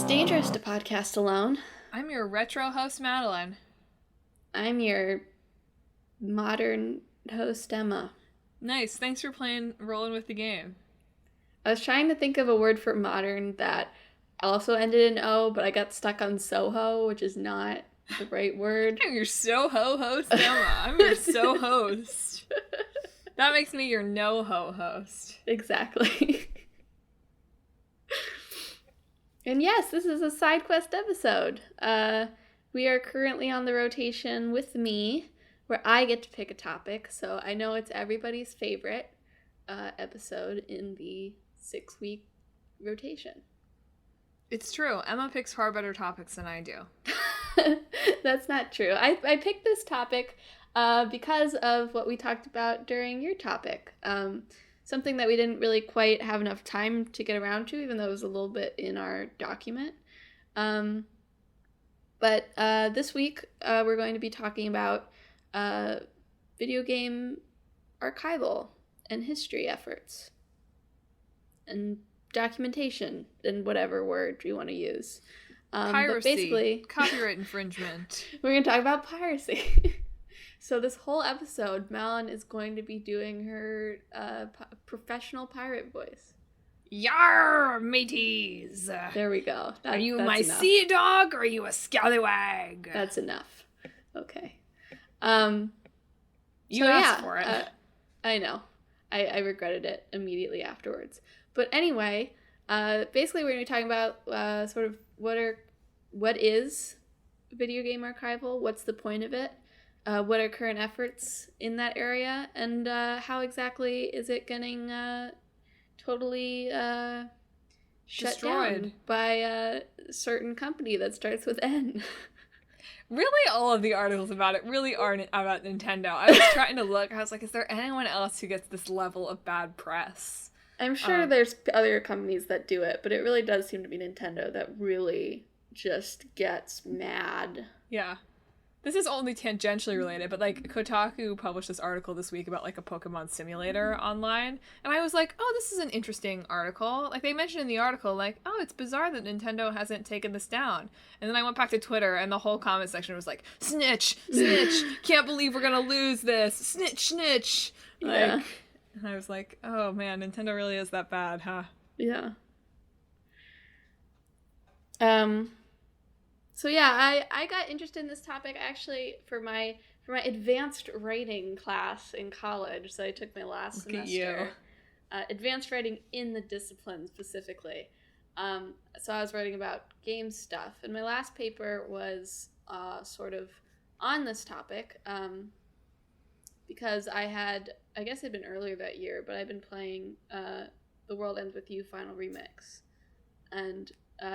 It's dangerous to podcast alone. I'm your retro host, Madelyn. I'm your modern host, Emma. Nice. Thanks for rolling with the game. I was trying to think of a word for modern that also ended in O, but I got stuck on Soho, which is not the right word. I'm your Soho host, Emma. I'm your So host. That makes me your no-ho host. Exactly. And yes, this is a side quest episode. We are currently on the rotation with me, where I get to pick a topic, so I know it's everybody's favorite episode in the 6-week rotation. It's true. Emma picks far better topics than I do. That's not true. I picked this topic because of what we talked about during your topic. Something that we didn't really quite have enough time to get around to, even though it was a little bit in our document. But this week, we're going to be talking about video game archival and history efforts and documentation and whatever word you want to use. Piracy. But basically, copyright infringement. We're going to talk about piracy. So this whole episode, Madelyn is going to be doing her professional pirate voice. Yar, mateys! There we go. Are you my enough. sea dog or are you a scallywag? That's enough. Okay. You asked for it. I know. I regretted it immediately afterwards. But anyway, basically we're going to be talking about sort of what is video game archival, what's the point of it, what are current efforts in that area, and how exactly is it getting totally shut destroyed down by a certain company that starts with N. Really, all of the articles about it really aren't about Nintendo. I was trying to look. I was like, is there anyone else who gets this level of bad press? I'm sure there's other companies that do it, but it really does seem to be Nintendo that really just gets mad. Yeah. This is only tangentially related, but, like, Kotaku published this article this week about, like, a Pokemon simulator online, and I was like, oh, this is an interesting article. Like, they mentioned in the article, like, oh, it's bizarre that Nintendo hasn't taken this down. And then I went back to Twitter, and the whole comment section was like, snitch, snitch, can't believe we're gonna lose this, snitch, snitch. Yeah. Like, and I was like, oh, man, Nintendo really is that bad, huh? Yeah. So yeah, I got interested in this topic actually for my advanced writing class in college. So I took my last semester. Advanced writing in the discipline specifically. So I was writing about game stuff, and my last paper was sort of on this topic because I guess it had been earlier that year, but I've been playing The World Ends With You Final Remix, and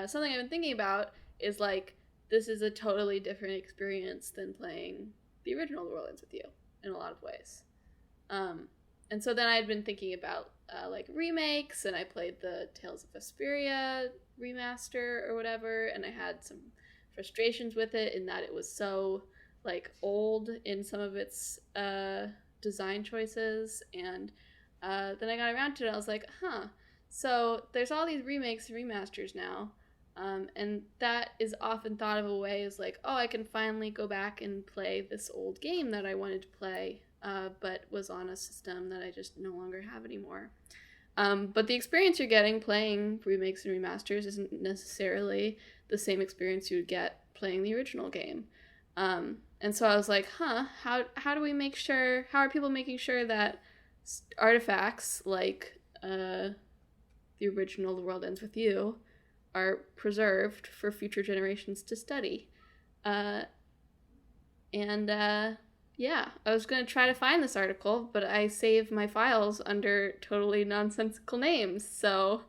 something I've been thinking about is like, this is a totally different experience than playing the original The World Ends With You in a lot of ways. And so then I had been thinking about like remakes, and I played the Tales of Vesperia remaster or whatever, and I had some frustrations with it in that it was so like old in some of its design choices, and then I got around to it, and I was like, so there's all these remakes and remasters now. And that is often thought of a way as like, oh, I can finally go back and play this old game that I wanted to play, but was on a system that I just no longer have anymore. But the experience you're getting playing remakes and remasters isn't necessarily the same experience you would get playing the original game. And so I was like, how do we make sure, how are people making sure that artifacts like the original The World Ends With You are preserved for future generations to study. Yeah, I was going to try to find this article, but I saved my files under totally nonsensical names, so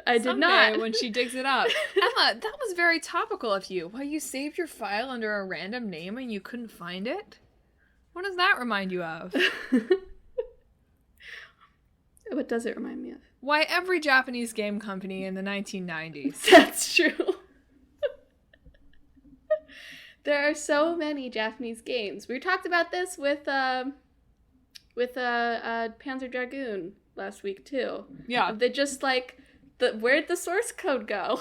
I did not. When she digs it up. Emma, that was very topical of you. Why, you saved your file under a random name and you couldn't find it? What does that remind you of? What does it remind me of? Why, every Japanese game company in the 1990s. That's true. There are so many Japanese games. We talked about this with Panzer Dragoon last week too. Yeah. They just like, where'd the source code go?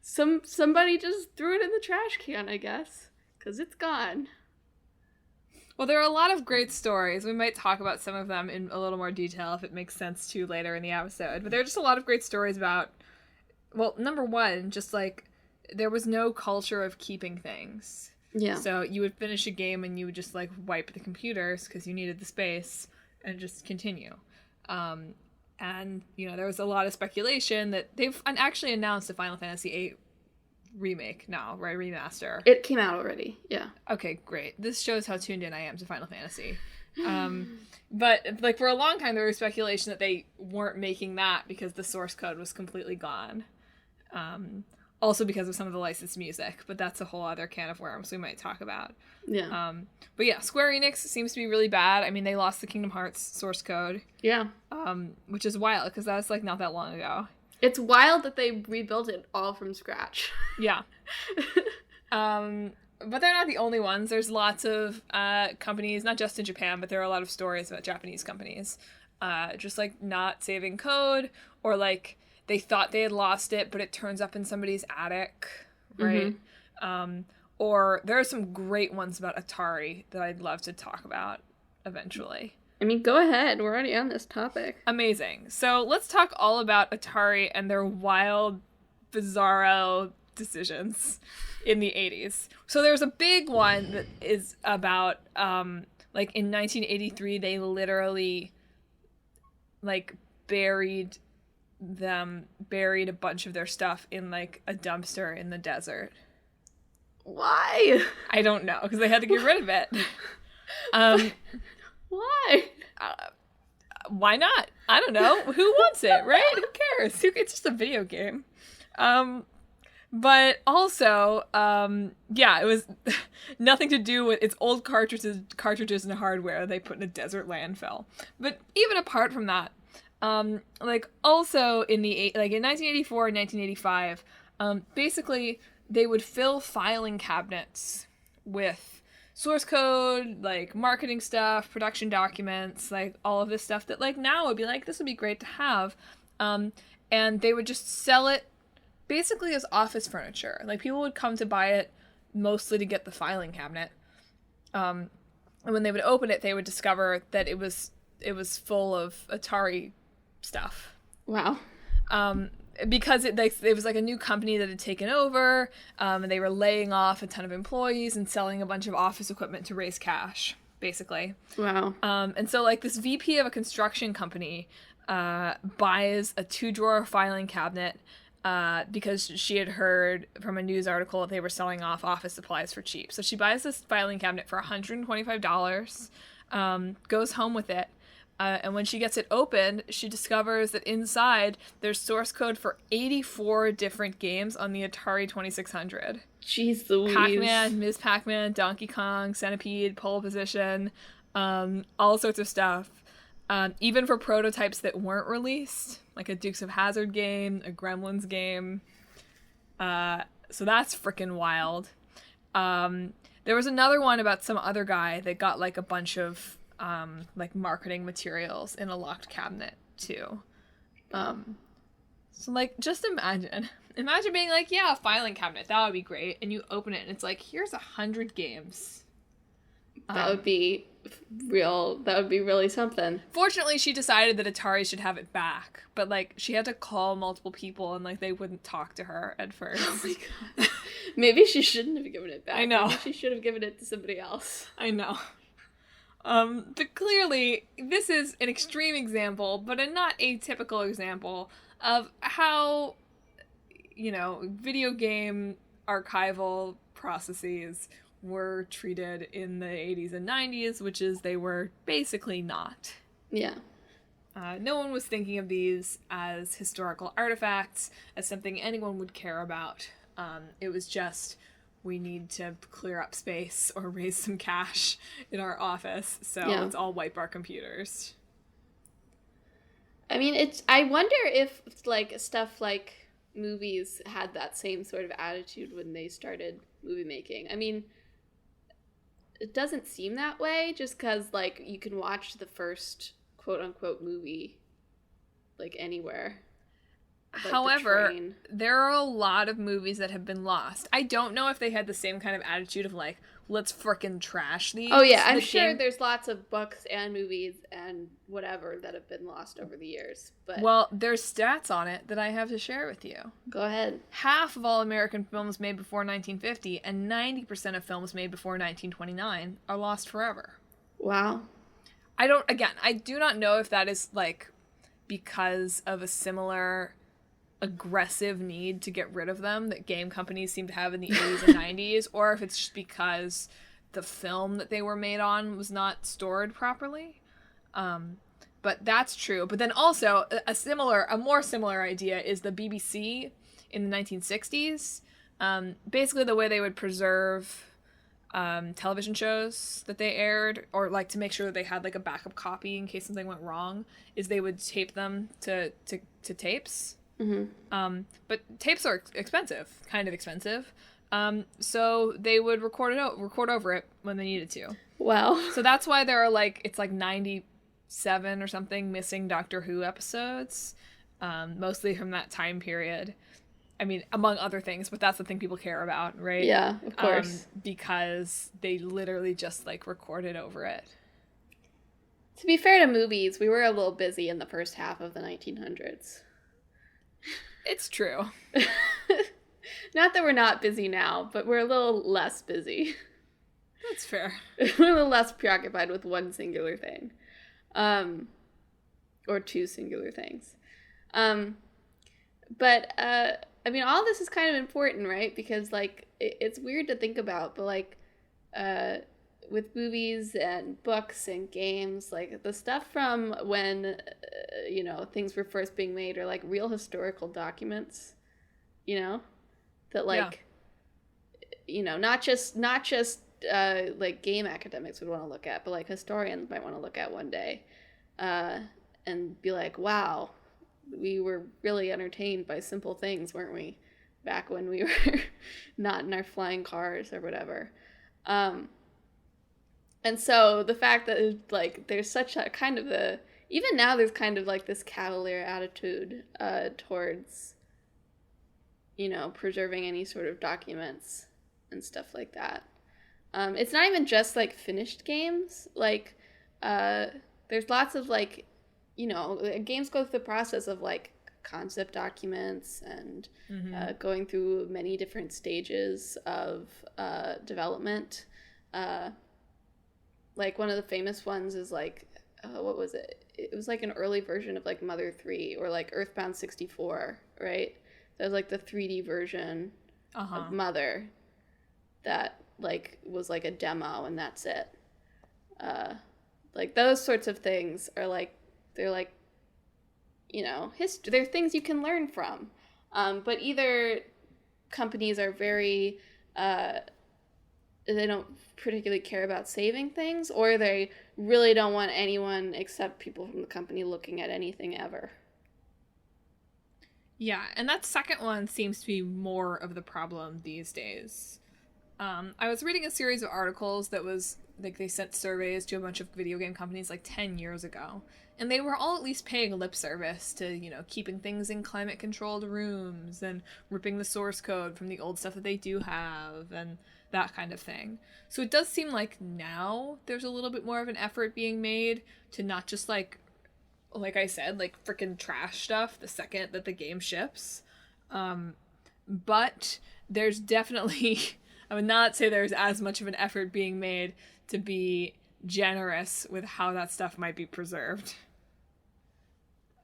somebody just threw it in the trash can, I guess, because it's gone. Well, there are a lot of great stories. We might talk about some of them in a little more detail if it makes sense to later in the episode. But there are just a lot of great stories about, well, number one, just like there was no culture of keeping things. Yeah. So you would finish a game and you would just like wipe the computers because you needed the space and just continue. And, you know, there was a lot of speculation that they've actually announced a Final Fantasy VIII remake now, right? Remaster. It came out already, yeah. Okay, great. This shows how tuned in I am to Final Fantasy. But, like, for a long time, there was speculation that they weren't making that because the source code was completely gone. Also because of some of the licensed music, but that's a whole other can of worms we might talk about. Yeah. But yeah, Square Enix seems to be really bad. I mean, they lost the Kingdom Hearts source code. Yeah. Which is wild, because that's, like, not that long ago. It's wild that they rebuilt it all from scratch. Yeah. But they're not the only ones. There's lots of companies, not just in Japan, but there are a lot of stories about Japanese companies just, like, not saving code, or, like, they thought they had lost it, but it turns up in somebody's attic, right? Mm-hmm. Or there are some great ones about Atari that I'd love to talk about eventually. I mean, go ahead. We're already on this topic. Amazing. So let's talk all about Atari and their wild, bizarro decisions in the 80s. So there's a big one that is about, like, in 1983, they literally, like, buried a bunch of their stuff in, like, a dumpster in the desert. Why? I don't know, because they had to get rid of it. Why? Why not? I don't know. Who wants it, right? Who cares? It's just a video game. But also, yeah, it was nothing to do with its old cartridges and hardware they put in a desert landfill. But even apart from that, like, also in 1984 and 1985, basically they would fill filing cabinets with source code, like marketing stuff, production documents, like all of this stuff that, like, now would be like, this would be great to have. And they would just sell it basically as office furniture. Like, people would come to buy it mostly to get the filing cabinet. And when they would open it, they would discover that it was full of Atari stuff. Wow. Because it was like a new company that had taken over, and they were laying off a ton of employees and selling a bunch of office equipment to raise cash, basically. Wow. And so, like, this VP of a construction company buys a 2-drawer filing cabinet because she had heard from a news article that they were selling off office supplies for cheap. So she buys this filing cabinet for $125, goes home with it. And when she gets it opened, she discovers that inside there's source code for 84 different games on the Atari 2600. Jeez Louise. Pac-Man, Ms. Pac-Man, Donkey Kong, Centipede, Pole Position, all sorts of stuff. Even for prototypes that weren't released, like a Dukes of Hazzard game, a Gremlins game. So that's freaking wild. There was another one about some other guy that got, like, a bunch of like marketing materials in a locked cabinet too. So, like, just imagine being like, yeah, a filing cabinet, that would be great, and you open it and it's like, here's 100 games. That would be really something. Fortunately, she decided that Atari should have it back, but, like, she had to call multiple people and, like, they wouldn't talk to her at first. Oh my god. Maybe she shouldn't have given it back. I know. Maybe she should have given it to somebody else. I know. But clearly, this is an extreme example, but a not atypical example of how, you know, video game archival processes were treated in the 80s and 90s, which is they were basically not. Yeah. No one was thinking of these as historical artifacts, as something anyone would care about. It was just, we need to clear up space or raise some cash in our office, so let's all wipe our computers. I mean, I wonder if, like, stuff like movies had that same sort of attitude when they started movie making. I mean, it doesn't seem that way, just because, like, you can watch the first quote-unquote movie, like, anywhere. However, there are a lot of movies that have been lost. I don't know if they had the same kind of attitude of like, let's frickin' trash these. Oh yeah, I'm sure there's lots of books and movies and whatever that have been lost over the years. But well, there's stats on it that I have to share with you. Go ahead. Half of all American films made before 1950 and 90% of films made before 1929 are lost forever. Wow. I do not know if that is like because of a similar aggressive need to get rid of them that game companies seem to have in the 80s and 90s, or if it's just because the film that they were made on was not stored properly. But that's true. But then also a more similar idea is the BBC in the 1960s. Basically the way they would preserve television shows that they aired, or like to make sure that they had like a backup copy in case something went wrong, is they would tape them to tapes. Mm-hmm. But tapes are kind of expensive. So they would record over it when they needed to. Wow. So that's why there are like, it's like 97 or something missing Doctor Who episodes, mostly from that time period. I mean, among other things, but that's the thing people care about, right? Yeah, of course. Because they literally just like recorded over it. To be fair to movies, we were a little busy in the first half of the 1900s. It's true. Not that we're not busy now, but we're a little less busy. That's fair. We're a little less preoccupied with one singular thing. Or two singular things. But I mean, all this is kind of important, right? Because, like, it's weird to think about, but, like, with movies and books and games, like, the stuff from when, things were first being made are, like, real historical documents, that, like, not just like, game academics would want to look at, but, like, historians might want to look at one day and be like, wow, we were really entertained by simple things, weren't we? Back when we were not in our flying cars or whatever. And so the fact that, like, there's such a kind of even now there's kind of like this cavalier attitude towards, preserving any sort of documents and stuff like that. It's not even just like finished games. Like, there's lots of like, games go through the process of like concept documents and going through many different stages of development. Like one of the famous ones is like, what was it? It was like an early version of like Mother 3 or like Earthbound 64, right? That was like the 3D version of Mother that like was like a demo and that's it. Like those sorts of things are like, they're like, they're things you can learn from. But either companies are very, they don't particularly care about saving things, or they really don't want anyone except people from the company looking at anything ever. Yeah, and that second one seems to be more of the problem these days. I was reading a series of articles that was, like, they sent surveys to a bunch of video game companies like 10 years ago, and they were all at least paying lip service to, keeping things in climate-controlled rooms and ripping the source code from the old stuff that they do have and that kind of thing. So it does seem like now there's a little bit more of an effort being made to not just, like I said, like, freaking trash stuff the second that the game ships. But there's definitely... I would not say there's as much of an effort being made to be generous with how that stuff might be preserved.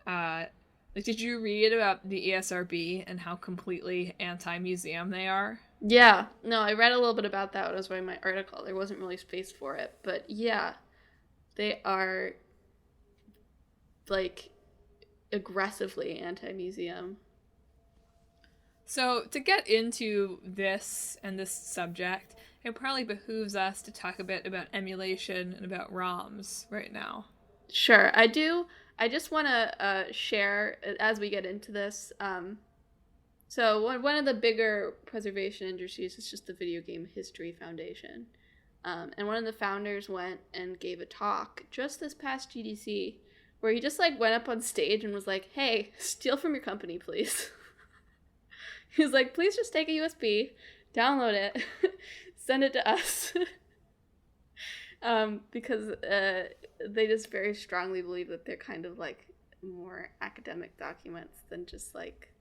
Did you read about the ESRB and how completely anti-museum they are? Yeah. No, I read a little bit about that when I was writing my article. There wasn't really space for it. But yeah, they are, like, aggressively anti-museum. So, to get into this and this subject, it probably behooves us to talk a bit about emulation and about ROMs right now. Sure, I do. I just want to share, as we get into this, so one of the bigger preservation industries is just the Video Game History Foundation. And one of the founders went and gave a talk just this past GDC where he just like went up on stage and was like, "Hey, steal from your company, please." He was like, "Please just take a USB, download it, send it to us." Because they just very strongly believe that they're kind of like more academic documents than just like,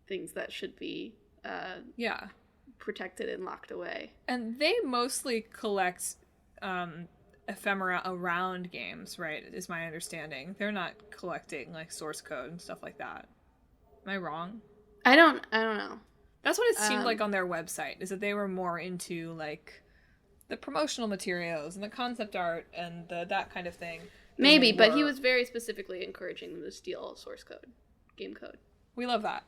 things that should be protected and locked away. And they mostly collect ephemera around games, right? Is my understanding. They're not collecting like source code and stuff like that. Am I wrong? I don't know. That's what it seemed like on their website, is that they were more into like the promotional materials and the concept art and that kind of thing. Maybe, but he was very specifically encouraging them to steal source code, game code. We love that.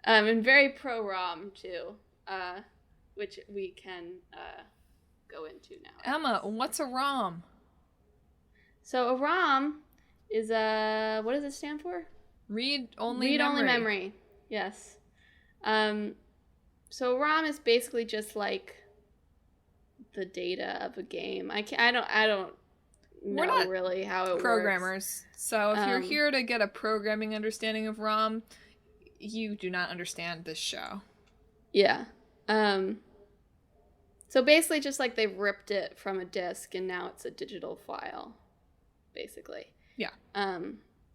And very pro-ROM too, which we can go into now. Emma, what's a ROM? So a ROM is what does it stand for? Read-only memory. Yes. So a ROM is basically just like the data of a game. I don't know really how it programmers works. So if you're here to get a programming understanding of ROM, you do not understand this show. Yeah. So basically just like they've ripped it from a disk and now it's a digital file, basically. Yeah.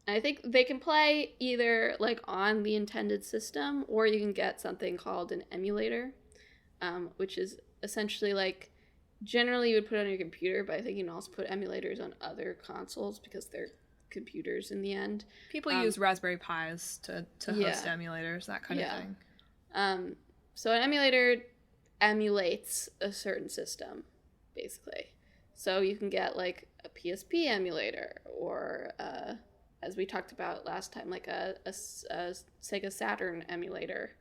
I think they can play either like on the intended system, or you can get something called an emulator, which is essentially like, generally you would put it on your computer, but I think you can also put emulators on other consoles because they're computers in the end. People use Raspberry Pis to host emulators, that kind of thing. So an emulator emulates a certain system, basically. So you can get like a PSP emulator, or as we talked about last time, like a Sega Saturn emulator.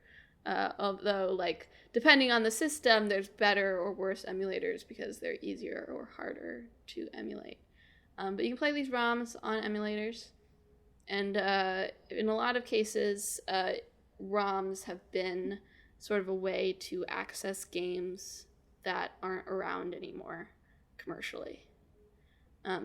Although, like, depending on the system, there's better or worse emulators because they're easier or harder to emulate. But you can play these ROMs on emulators. And in a lot of cases, ROMs have been sort of a way to access games that aren't around anymore commercially.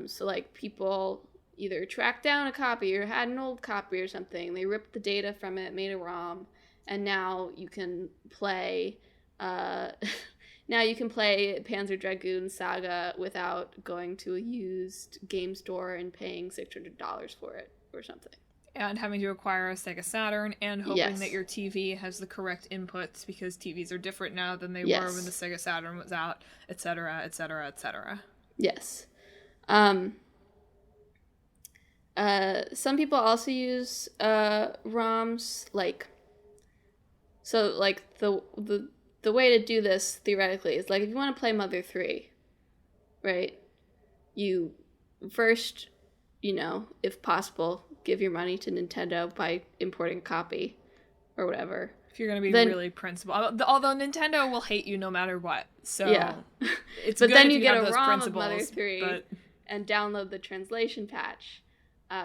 So, like, people either tracked down a copy or had an old copy or something. They ripped the data from it, made a ROM, and now you can play Panzer Dragoon Saga without going to a used game store and paying $600 for it or something. And having to acquire a Sega Saturn and hoping that your TV has the correct inputs, because TVs are different now than they were when the Sega Saturn was out, etc., etc., etc. Yes. Some people also use ROMs, like the way to do this theoretically is like if you want to play Mother 3, right? You first, if possible, give your money to Nintendo by importing a copy or whatever. If you're going to be really principled. Although Nintendo will hate you no matter what. So yeah. It's but good then if you get have a those ROM principles, of Mother 3 and download the translation patch.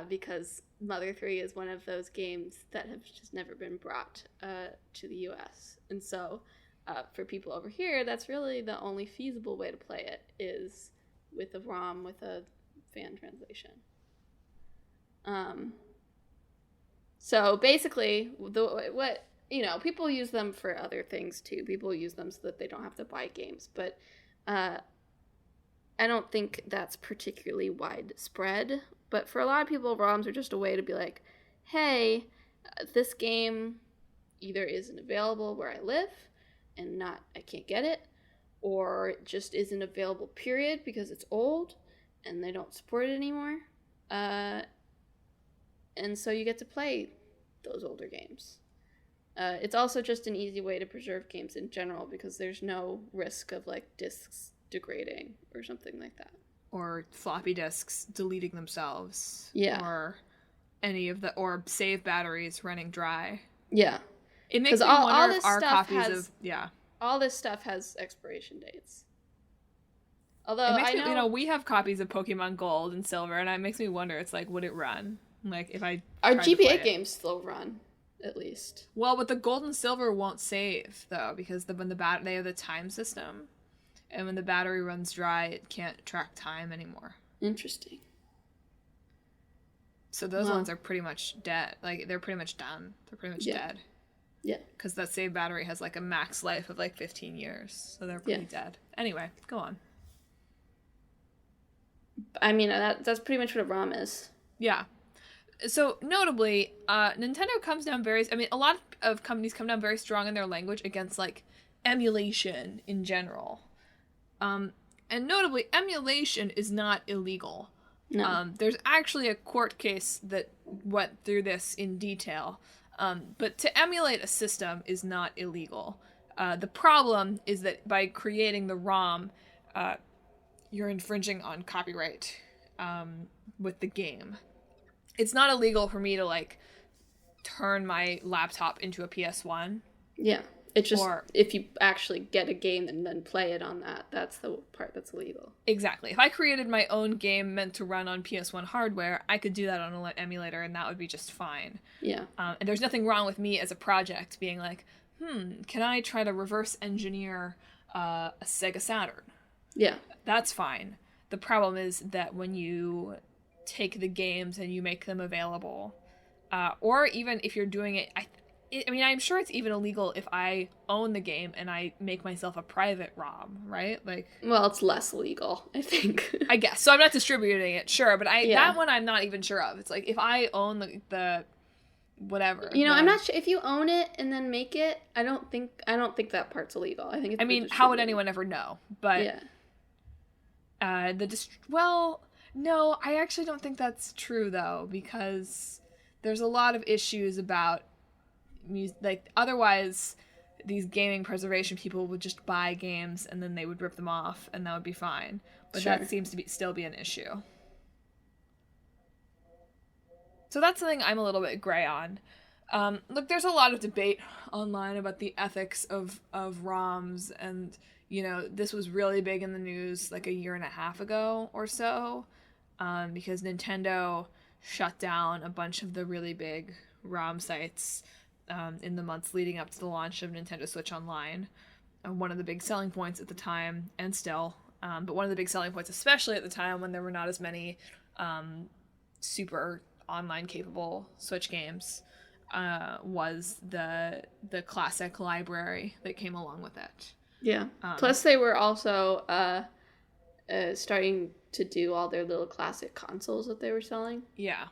Because Mother 3 is one of those games that have just never been brought to the US. And so for people over here, that's really the only feasible way to play it, is with a ROM with a fan translation. So basically, people use them for other things too. People use them so that they don't have to buy games. But I don't think that's particularly widespread. But for a lot of people, ROMs are just a way to be like, hey, this game either isn't available where I live and I can't get it, or it just isn't available, period, because it's old and they don't support it anymore. And so you get to play those older games. It's also just an easy way to preserve games in general because there's no risk of like discs degrading or something like that. Or floppy disks deleting themselves. Yeah. Or or save batteries running dry. Yeah. It makes me wonder if our copies all this stuff has expiration dates. Although we have copies of Pokemon Gold and Silver, and it makes me wonder, it's like, would it run? Like if I our GBA games still run, at least. Well, but the Gold and Silver won't save though, because they have the time system. and when the battery runs dry, it can't track time anymore. Interesting. So those ones are pretty much dead. Like, they're pretty much done. They're pretty much dead. Yeah. Because that saved battery has, like, a max life of, like, 15 years. So they're pretty dead. Anyway, go on. I mean, that's pretty much what a ROM is. Yeah. So, notably, Nintendo comes down a lot of companies come down very strong in their language against, like, emulation in general. And notably, emulation is not illegal. No. There's actually a court case that went through this in detail. But to emulate a system is not illegal. The problem is that by creating the ROM, you're infringing on copyright with the game. It's not illegal for me to, like, turn my laptop into a PS1. Yeah. It's just, if you actually get a game and then play it on that's the part that's illegal. Exactly. If I created my own game meant to run on PS1 hardware, I could do that on an emulator, and that would be just fine. Yeah. And there's nothing wrong with me as a project being like, can I try to reverse engineer a Sega Saturn? Yeah. That's fine. The problem is that when you take the games and you make them available, or even if you're doing it, I mean, I'm sure it's even illegal if I own the game and I make myself a private ROM, right? Like, well, it's less legal, I think. I guess. So I'm not distributing it, sure, but that one I'm not even sure of. It's like if I own the whatever. You know, I'm not sure if you own it and then make it. I don't think that part's illegal. I think it's. I mean, how would anyone ever know? But well, no, I actually don't think that's true though, because there's a lot of issues about music. Like, otherwise, these gaming preservation people would just buy games and then they would rip them off, and that would be fine. But that seems to still be an issue. So that's something I'm a little bit gray on. Look, there's a lot of debate online about the ethics of ROMs, and, you know, this was really big in the news like a year and a half ago or so, because Nintendo shut down a bunch of the really big ROM sites in the months leading up to the launch of Nintendo Switch Online. One of the big selling points at the time, and still, but one of the big selling points, especially at the time when there were not as many super online capable Switch games, was the classic library that came along with it. Yeah. Plus they were also starting to do all their little classic consoles that they were selling. Yeah.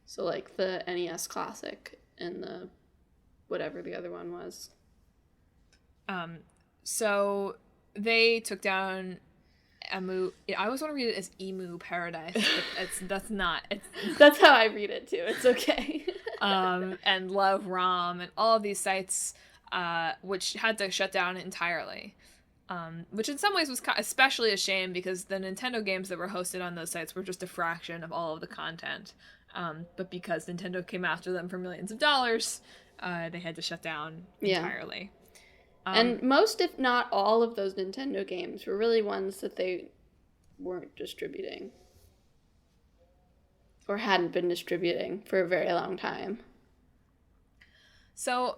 So like the NES Classic and the whatever the other one was. So they took down Emu. I always want to read it as Emu Paradise, but that's not. That's how I read it too. It's okay. And Love ROM and all of these sites, which had to shut down entirely. Which in some ways was especially a shame, because the Nintendo games that were hosted on those sites were just a fraction of all of the content. But because Nintendo came after them for millions of dollars, they had to shut down entirely. And most, if not all, of those Nintendo games were really ones that they weren't distributing. Or hadn't been distributing for a very long time. So,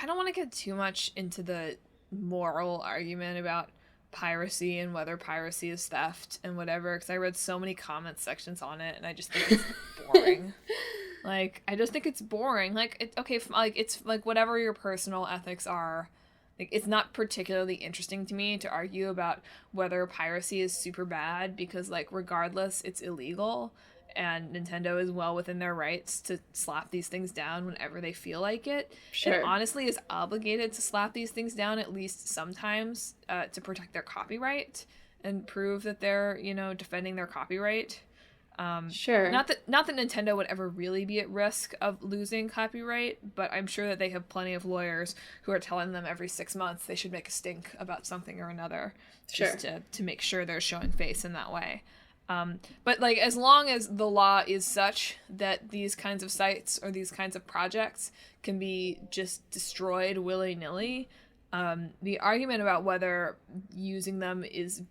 I don't want to get too much into the moral argument about piracy and whether piracy is theft and whatever, because I read so many comment sections on it, and I just think it's boring. Like, I just think it's boring. Like, it's like whatever your personal ethics are. Like, it's not particularly interesting to me to argue about whether piracy is super bad, because, like, regardless, it's illegal, and Nintendo is well within their rights to slap these things down whenever they feel like it. Sure. And honestly is obligated to slap these things down at least sometimes to protect their copyright and prove that they're, you know, defending their copyright. Sure. Not that Nintendo would ever really be at risk of losing copyright, but I'm sure that they have plenty of lawyers who are telling them every 6 months they should make a stink about something or another, just to make sure they're showing face in that way. But, like, as long as the law is such that these kinds of sites or these kinds of projects can be just destroyed willy-nilly, the argument about whether using them is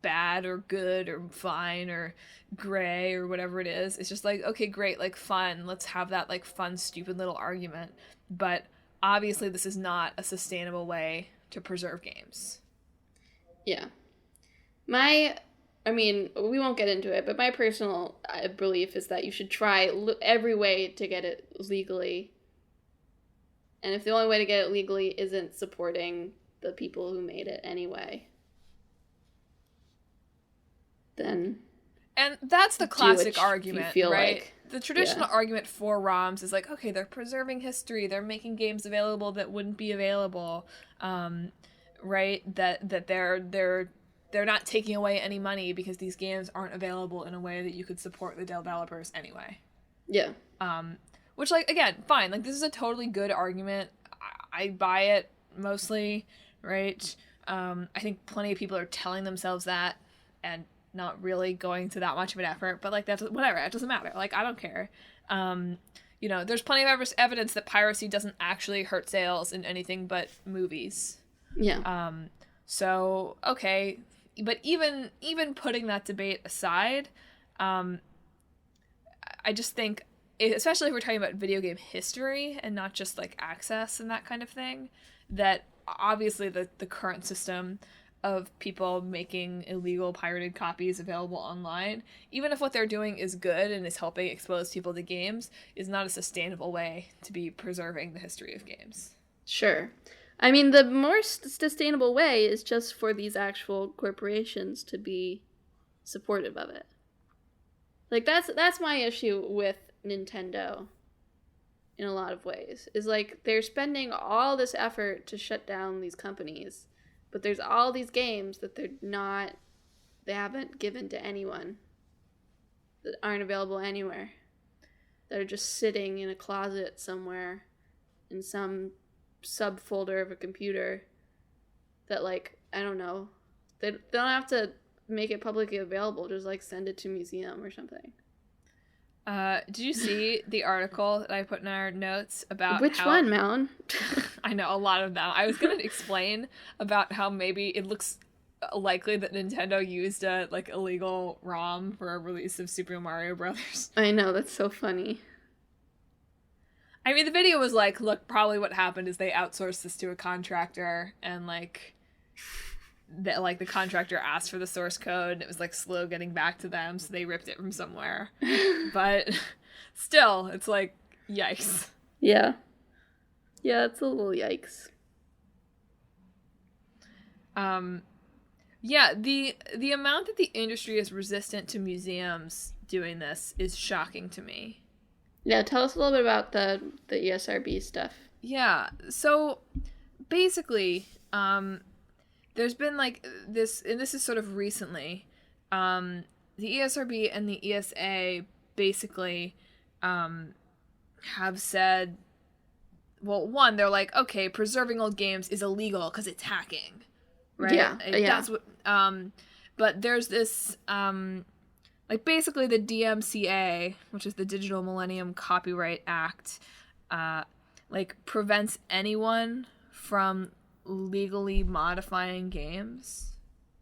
bad or good or fine or gray or whatever it is, it's just like, okay, great, like, fun, let's have that, like, fun, stupid little argument. But obviously this is not a sustainable way to preserve games. Yeah. We won't get into it, but my personal belief is that you should try every way to get it legally. And if the only way to get it legally isn't supporting the people who made it anyway, then... And that's the classic argument, right? Like. The traditional argument for ROMs is like, okay, they're preserving history, they're making games available that wouldn't be available, right? That they're not taking away any money because these games aren't available in a way that you could support the developers anyway. Yeah. Which, like, again, fine. Like, this is a totally good argument. I buy it mostly, right? I think plenty of people are telling themselves that and not really going to that much of an effort, but like that's whatever, it doesn't matter, like I don't care. There's plenty of evidence that piracy doesn't actually hurt sales in anything but movies. So okay, but even putting that debate aside, I just think, especially if we're talking about video game history and not just like access and that kind of thing, that obviously the current system of people making illegal pirated copies available online, even if what they're doing is good and is helping expose people to games, is not a sustainable way to be preserving the history of games. Sure. I mean, the more sustainable way is just for these actual corporations to be supportive of it. Like, that's my issue with Nintendo in a lot of ways. Is like, they're spending all this effort to shut down these companies, but there's all these games that they haven't given to anyone, that aren't available anywhere, that are just sitting in a closet somewhere in some subfolder of a computer that, like, I don't know, they don't have to make it publicly available, just like send it to a museum or something. Did you see the article that I put in our notes about which one, Malin? I know, a lot of them. I was going to explain about how maybe it looks likely that Nintendo used a like illegal ROM for a release of Super Mario Brothers. I know, that's so funny. I mean, the video was like, look, probably what happened is they outsourced this to a contractor, and like the contractor asked for the source code and it was like slow getting back to them, so they ripped it from somewhere. But still, it's like, yikes. Yeah, it's a little yikes. Yeah, the amount that the industry is resistant to museums doing this is shocking to me. Yeah, tell us a little bit about the ESRB stuff. Yeah, so basically, there's been like this, and this is sort of recently, the ESRB and the ESA basically have said, well, one, they're like, okay, preserving old games is illegal because it's hacking, right? Yeah. That's what, but there's this, like, basically the DMCA, which is the Digital Millennium Copyright Act, like, prevents anyone from legally modifying games,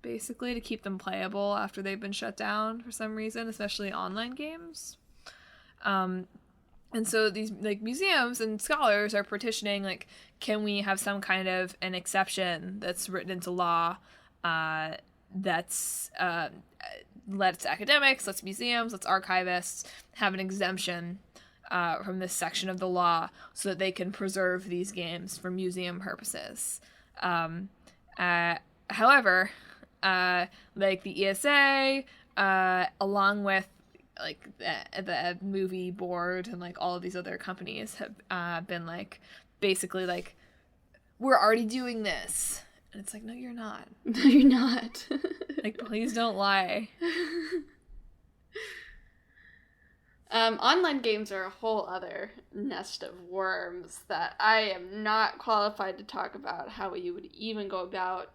basically, to keep them playable after they've been shut down for some reason, especially online games. And so these, like, museums and scholars are petitioning, like, can we have some kind of an exception that's written into law that's lets academics, lets museums, lets archivists have an exemption from this section of the law so that they can preserve these games for museum purposes. However, like the ESA, along with like the movie board and like all of these other companies have been like, basically like, we're already doing this. And it's like, no, you're not. No, you're not. Like, please don't lie. Online games are a whole other nest of worms that I am not qualified to talk about how you would even go about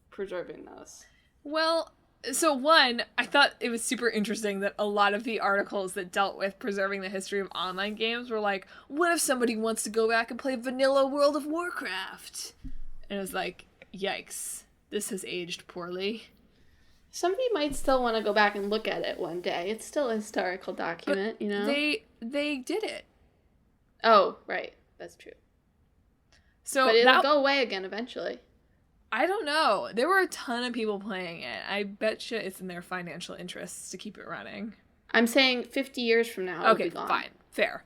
preserving those. Well, so one, I thought it was super interesting that a lot of the articles that dealt with preserving the history of online games were like, what if somebody wants to go back and play vanilla World of Warcraft? And it was like, yikes, this has aged poorly. Somebody might still want to go back and look at it one day. It's still a historical document, but you know? They did it. Oh, right. That's true. So but it'll go away again eventually. I don't know. There were a ton of people playing it. I bet you it's in their financial interests to keep it running. I'm saying 50 years from now, it'll be gone. Fine. Fair.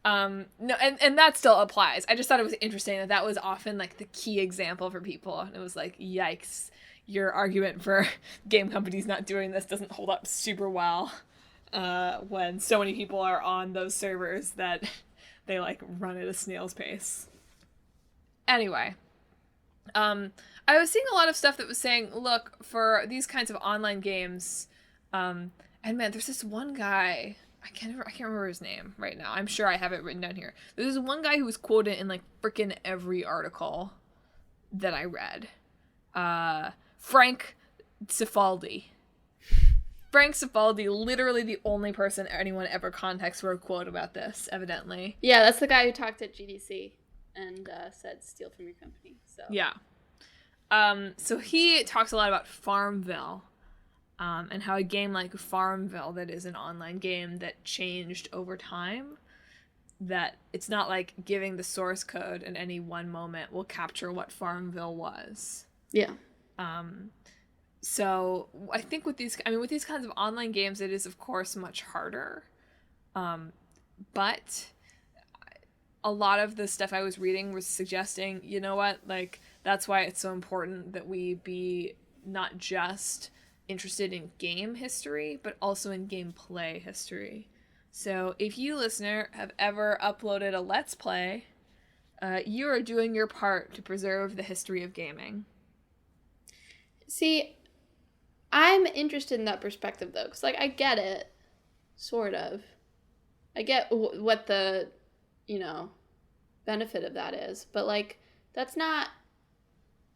No, and that still applies. I just thought it was interesting that was often like the key example for people. And it was like, yikes, your argument for game companies not doing this doesn't hold up super well when so many people are on those servers that they like run at a snail's pace. Anyway, I was seeing a lot of stuff that was saying, look, for these kinds of online games, and man, there's this one guy, I can't remember his name right now. I'm sure I have it written down here. There's this one guy who was quoted in like freaking every article that I read. Frank Cifaldi. Frank Cifaldi, literally the only person anyone ever contacts for a quote about this, evidently. Yeah, that's the guy who talked at GDC and said steal from your company. So yeah. So he talks a lot about Farmville. And how a game like Farmville, that is an online game that changed over time, that it's not like giving the source code in any one moment will capture what Farmville was. Yeah. So I think with these kinds of online games, it is of course much harder. But a lot of the stuff I was reading was suggesting, you know what, like that's why it's so important that we be not just interested in game history, but also in gameplay history. So if you, listener, have ever uploaded a Let's Play, you are doing your part to preserve the history of gaming. See, I'm interested in that perspective, though, because, like, I get it, sort of. I get what the, benefit of that is, but, like, that's not...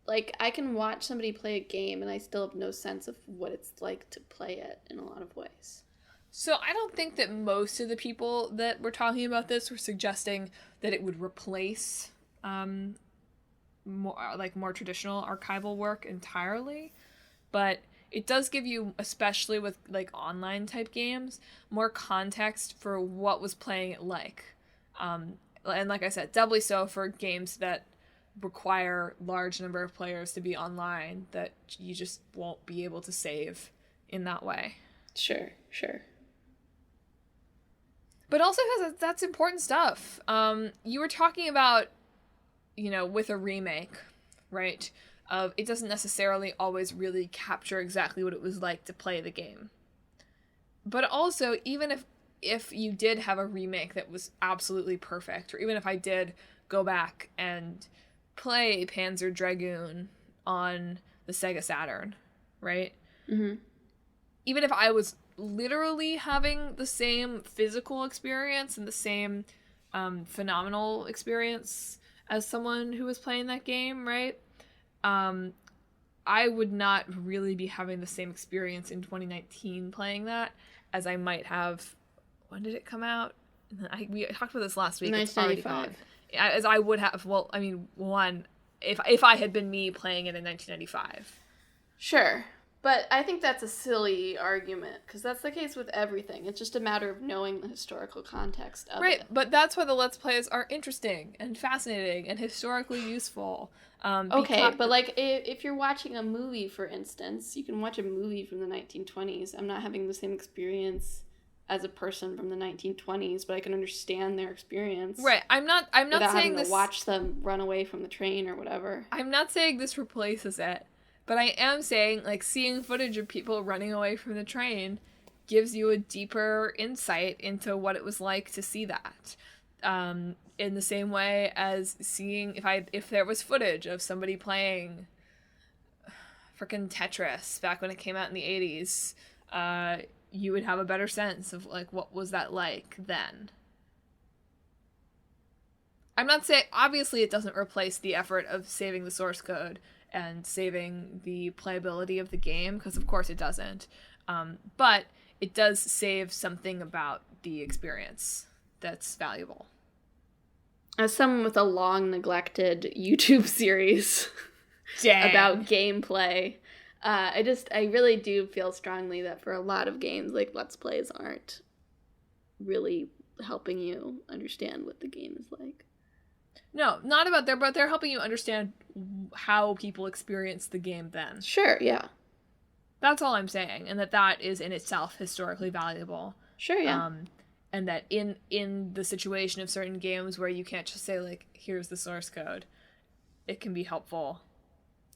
Like, I can watch somebody play a game and I still have no sense of what it's like to play it in a lot of ways. So I don't think that most of the people that were talking about this were suggesting that it would replace more traditional archival work entirely. But it does give you, especially with like online type games, more context for what was playing it like. And like I said, doubly so for games that require large number of players to be online that you just won't be able to save in that way. Sure. But also because that's important stuff. You were talking about, with a remake, right? It doesn't necessarily always really capture exactly what it was like to play the game. But also, even if you did have a remake that was absolutely perfect, or even if I did go back and play Panzer Dragoon on the Sega Saturn, right? Mm-hmm. Even if I was literally having the same physical experience and the same phenomenal experience as someone who was playing that game, right? I would not really be having the same experience in 2019 playing that as I might have. When did it come out? We talked about this last week. 1995. As I would have, if I had been me playing it in 1995. Sure. But I think that's a silly argument, because that's the case with everything. It's just a matter of knowing the historical context of it. Right, but that's why the Let's Plays are interesting and fascinating and historically useful. Okay, but like, if you're watching a movie, for instance, you can watch a movie from the 1920s. I'm not having the same experience as a person from the 1920s, but I can understand their experience. Right. I'm not saying having this to watch them run away from the train or whatever. I'm not saying this replaces it, but I am saying, like, seeing footage of people running away from the train gives you a deeper insight into what it was like to see that. In the same way as seeing if there was footage of somebody playing frickin' Tetris back when it came out in the 80s, you would have a better sense of, like, what was that like then. I'm not saying, obviously it doesn't replace the effort of saving the source code and saving the playability of the game, because of course it doesn't. But it does save something about the experience that's valuable. As someone with a long neglected YouTube series about gameplay, I really do feel strongly that for a lot of games, like, Let's Plays aren't really helping you understand what the game is like. No, not about there, but they're helping you understand how people experience the game then. Sure, yeah. That's all I'm saying, and that is in itself historically valuable. Sure, yeah. And that in the situation of certain games where you can't just say, like, here's the source code, it can be helpful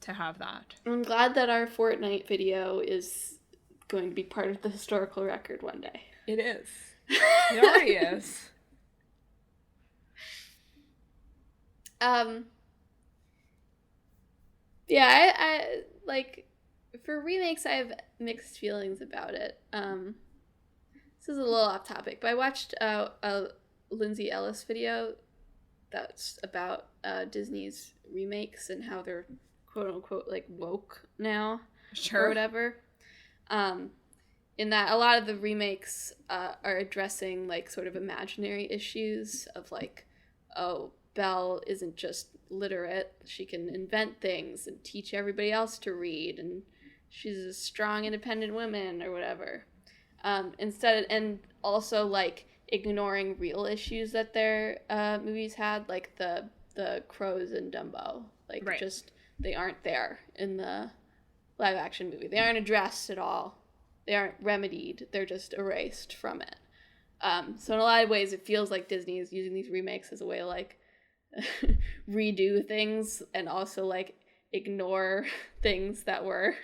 to have that. I'm glad that our Fortnite video is going to be part of the historical record one day. It is. It already is. Yeah, I like, for remakes, I have mixed feelings about it. This is a little off topic, but I watched a Lindsay Ellis video that's about Disney's remakes and how they're quote unquote like woke now, sure, or whatever. In that a lot of the remakes are addressing like sort of imaginary issues of like, oh, Belle isn't just literate, she can invent things and teach everybody else to read, and she's a strong independent woman or whatever. And also like ignoring real issues that their movies had, like the crows in Dumbo, like right. Just they aren't there in the live action movie. They aren't addressed at all. They aren't remedied. They're just erased from it. So in a lot of ways, it feels like Disney is using these remakes as a way to like redo things and also like ignore things that were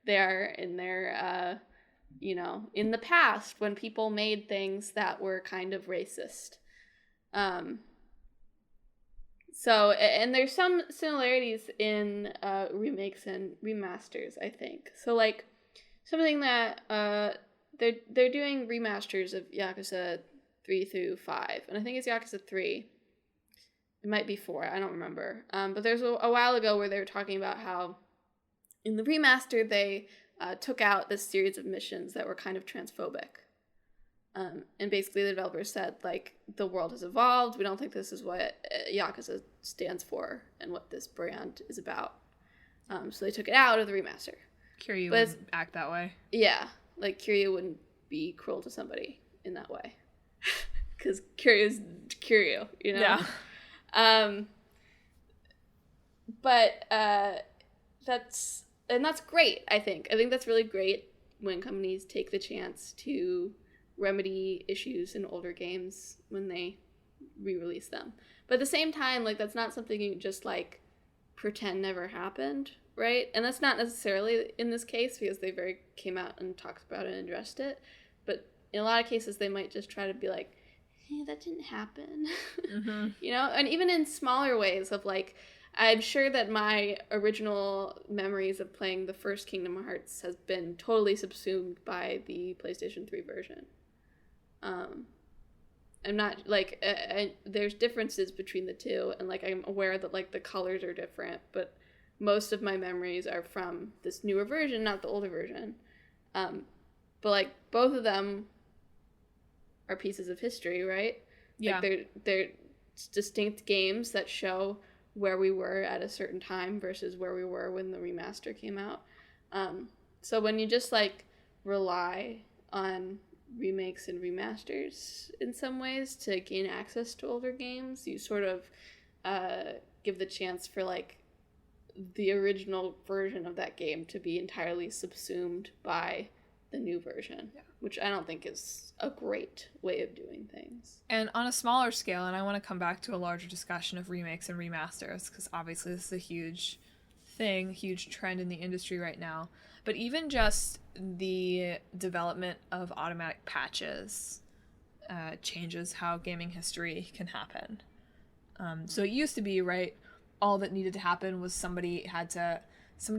there in their in the past when people made things that were kind of racist. So, and there's some similarities in remakes and remasters, I think. So like something that they're doing remasters of Yakuza 3 through 5, and I think it's Yakuza 3. It might be 4, I don't remember. But there's a while ago where they were talking about how in the remaster they took out this series of missions that were kind of transphobic. And basically the developers said, like, the world has evolved. We don't think this is what Yakuza stands for and what this brand is about. So they took it out of the remaster. Kiryu wouldn't act that way. Yeah. Like, Kiryu wouldn't be cruel to somebody in that way. Because Kiryu's Kiryu, you know? Yeah. That's great, I think. I think that's really great when companies take the chance to remedy issues in older games when they re-release them. But at the same time, like, that's not something you just, like, pretend never happened, right? And that's not necessarily in this case because they came out and talked about it and addressed it. But in a lot of cases, they might just try to be like, hey, that didn't happen. Mm-hmm. You know? And even in smaller ways of, like, I'm sure that my original memories of playing the first Kingdom Hearts has been totally subsumed by the PlayStation 3 version. I'm not, like, there's differences between the two, and, like, I'm aware that, like, the colors are different, but most of my memories are from this newer version, not the older version. But, like, both of them are pieces of history, right? Yeah. Like, they're distinct games that show where we were at a certain time versus where we were when the remaster came out. So when you just, like, rely on remakes and remasters in some ways to gain access to older games, you sort of give the chance for, like, the original version of that game to be entirely subsumed by the new version, yeah. Which I don't think is a great way of doing things. And on a smaller scale, and I want to come back to a larger discussion of remakes and remasters, because obviously this is a huge thing, huge trend in the industry right now, but even just the development of automatic patches changes how gaming history can happen. So it used to be, right, all that needed to happen was somebody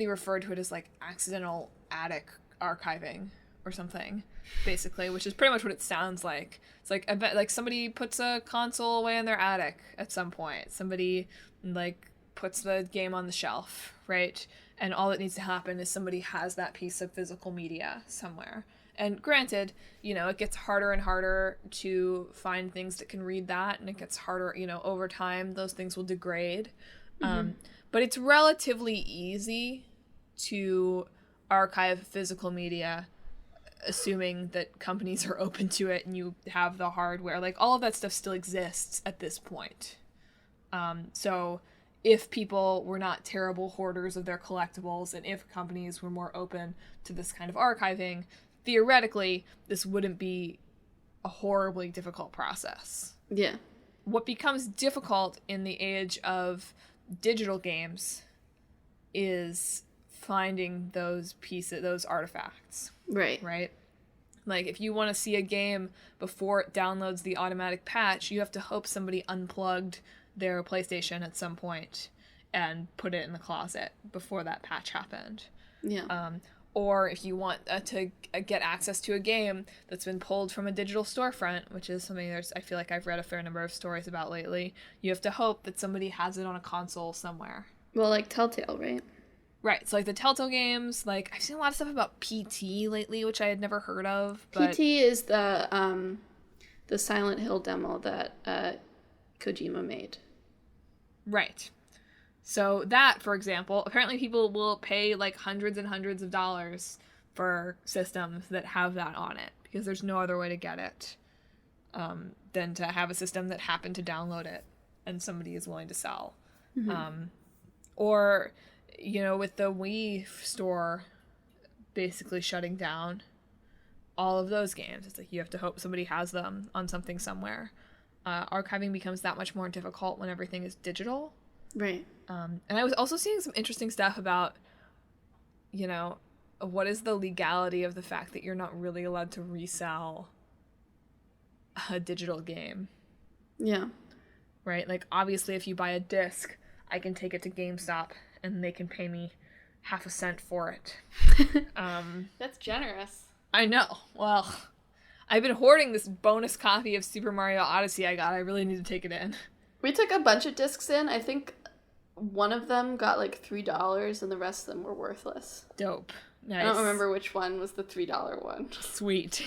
referred to it as, like, accidental attic archiving or something, basically, which is pretty much what it sounds like. It's like, I bet, like, somebody puts a console away in their attic at some point. Somebody, like, puts the game on the shelf, right? And all that needs to happen is somebody has that piece of physical media somewhere. And granted, you know, it gets harder and harder to find things that can read that, and it gets harder, you know, over time, those things will degrade. Mm-hmm. But it's relatively easy to archive physical media, assuming that companies are open to it and you have the hardware. Like, all of that stuff still exists at this point. So if people were not terrible hoarders of their collectibles, and if companies were more open to this kind of archiving, theoretically, this wouldn't be a horribly difficult process. Yeah. What becomes difficult in the age of digital games is finding those pieces, those artifacts. Right. Right? Like, if you want to see a game before it downloads the automatic patch, you have to hope somebody unplugged their PlayStation at some point and put it in the closet before that patch happened. Yeah. Or if you want to get access to a game that's been pulled from a digital storefront, which is something I feel like I've read a fair number of stories about lately, you have to hope that somebody has it on a console somewhere. Well, like Telltale, right? Right, so like the Telltale games, like I've seen a lot of stuff about PT lately, which I had never heard of. But... PT is the Silent Hill demo that Kojima made. Right. So that, for example, apparently people will pay like hundreds and hundreds of dollars for systems that have that on it, because there's no other way to get it than to have a system that happened to download it and somebody is willing to sell. Mm-hmm. Or, you know, with the Wii store basically shutting down all of those games, it's like you have to hope somebody has them on something somewhere. Archiving becomes that much more difficult when everything is digital. Right. And I was also seeing some interesting stuff about, you know, what is the legality of the fact that you're not really allowed to resell a digital game. Yeah. Right? Like, obviously, if you buy a disc, I can take it to GameStop and they can pay me 50 cents for it. That's generous. I know. Well, I've been hoarding this bonus copy of Super Mario Odyssey I got. I really need to take it in. We took a bunch of discs in. I think one of them got like $3 and the rest of them were worthless. Dope. Nice. I don't remember which one was the $3 one. Sweet.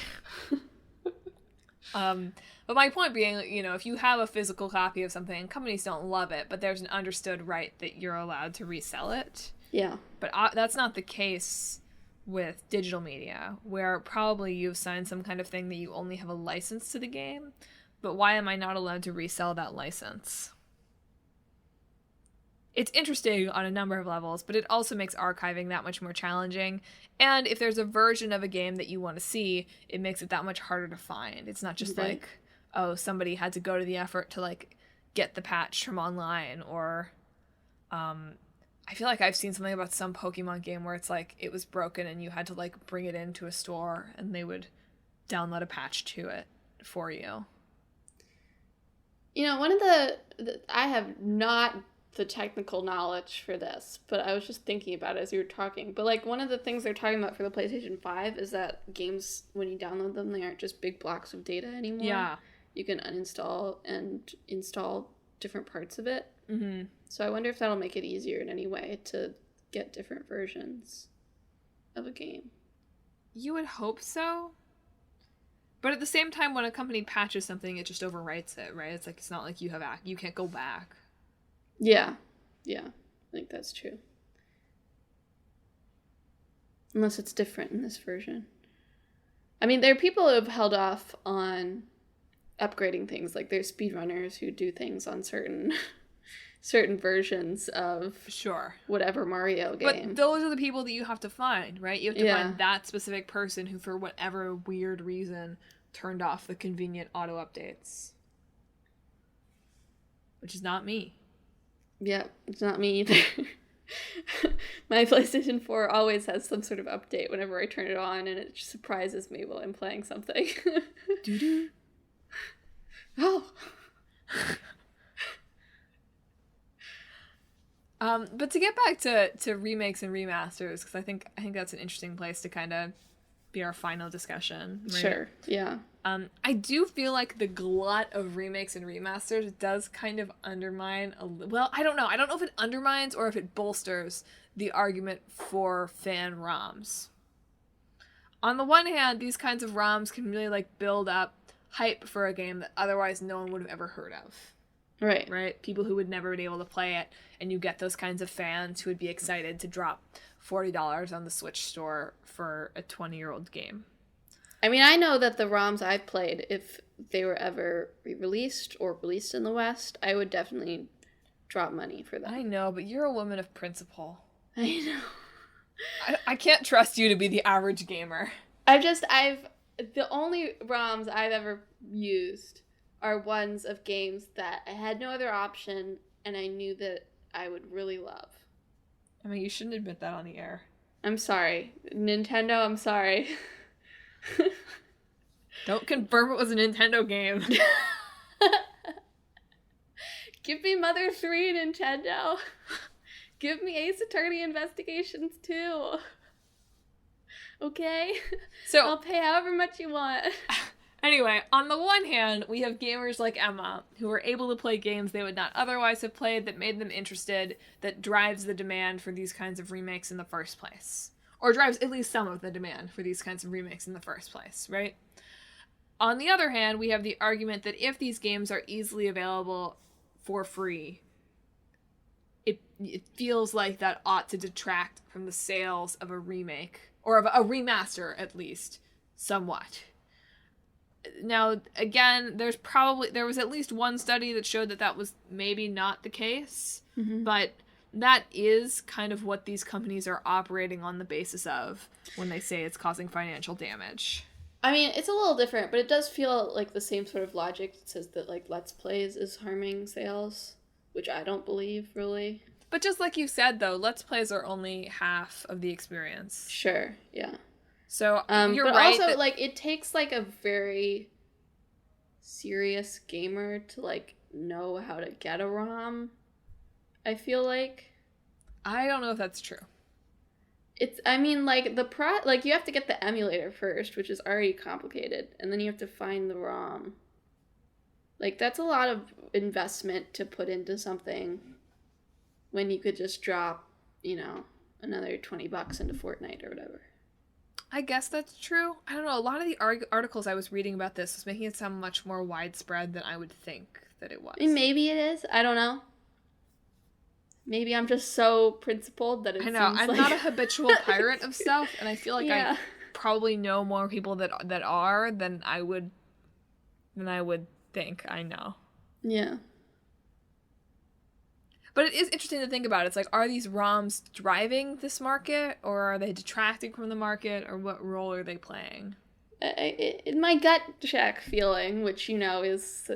But my point being, you know, if you have a physical copy of something, companies don't love it, but there's an understood right that you're allowed to resell it. Yeah. But that's not the case with digital media, where probably you've signed some kind of thing that you only have a license to the game, but why am I not allowed to resell that license? It's interesting on a number of levels, but it also makes archiving that much more challenging. And if there's a version of a game that you want to see, it makes it that much harder to find. It's not just like, oh, somebody had to go to the effort to like get the patch from online, or I feel like I've seen something about some Pokemon game where it's like it was broken and you had to like bring it into a store and they would download a patch to it for you. You know, one of the I have not the technical knowledge for this, but I was just thinking about it as you were talking. But like one of the things they're talking about for the PlayStation 5 is that games, when you download them, they aren't just big blocks of data anymore. Yeah. You can uninstall and install different parts of it. Mm-hmm. So I wonder if that'll make it easier in any way to get different versions of a game. You would hope so. But at the same time, when a company patches something, it just overwrites it, right? It's like, it's not like you can't go back. Yeah. Yeah. I think that's true. Unless it's different in this version. I mean, there are people who have held off on upgrading things. Like, there's speedrunners who do things on certain versions of whatever Mario game. But those are the people that you have to find, right? You have to find that specific person who, for whatever weird reason, turned off the convenient auto updates. Which is not me. Yeah, it's not me either. My PlayStation 4 always has some sort of update whenever I turn it on, and it just surprises me while I'm playing something. Doo-doo. Oh! But to get back to remakes and remasters, because I think that's an interesting place to kind of be our final discussion. Right? Sure, yeah. I do feel like the glut of remakes and remasters does kind of undermine well, I don't know if it undermines or if it bolsters the argument for fan ROMs. On the one hand, these kinds of ROMs can really like build up hype for a game that otherwise no one would have ever heard of. Right? People who would never be able to play it, and you get those kinds of fans who would be excited to drop $40 on the Switch store for a 20-year-old game. I mean, I know that the ROMs I've played, if they were ever re-released or released in the West, I would definitely drop money for them. I know, but you're a woman of principle. I know. I can't trust you to be the average gamer. The only ROMs I've ever used are ones of games that I had no other option and I knew that I would really love. I mean, you shouldn't admit that on the air. I'm sorry. Nintendo, I'm sorry. Don't confirm it was a Nintendo game. Give me Mother 3, Nintendo. Give me Ace Attorney Investigations 2. Okay? So I'll pay however much you want. Anyway, on the one hand, we have gamers like Emma who are able to play games they would not otherwise have played that made them interested, that drives the demand for these kinds of remakes in the first place. Or drives at least some of the demand for these kinds of remakes in the first place, right? On the other hand, we have the argument that if these games are easily available for free, it feels like that ought to detract from the sales of a remake, or of a remaster at least, somewhat. Now, again, there was at least one study that showed that was maybe not the case, but that is kind of what these companies are operating on the basis of when they say it's causing financial damage. I mean, it's a little different, but it does feel like the same sort of logic that says that, like, Let's Plays is harming sales, which I don't believe, really. But just like you said, though, Let's Plays are only half of the experience. Sure, yeah. So, you're but right. But also, like, it takes, like, a very serious gamer to, like, know how to get a ROM, I feel like. I don't know if that's true. I mean, like, you have to get the emulator first, which is already complicated, and then you have to find the ROM. Like, that's a lot of investment to put into something when you could just drop, another $20 into Fortnite or whatever. I guess that's true. I don't know. A lot of the articles I was reading about this was making it sound much more widespread than I would think that it was. I mean, maybe it is. I don't know. Maybe I'm just so principled that it seems like... I'm not a habitual pirate of stuff, and I feel like I probably know more people that are than I would think I know. Yeah. But it is interesting to think about. It's like, are these ROMs driving this market, or are they detracting from the market, or what role are they playing? My gut check feeling, which, is,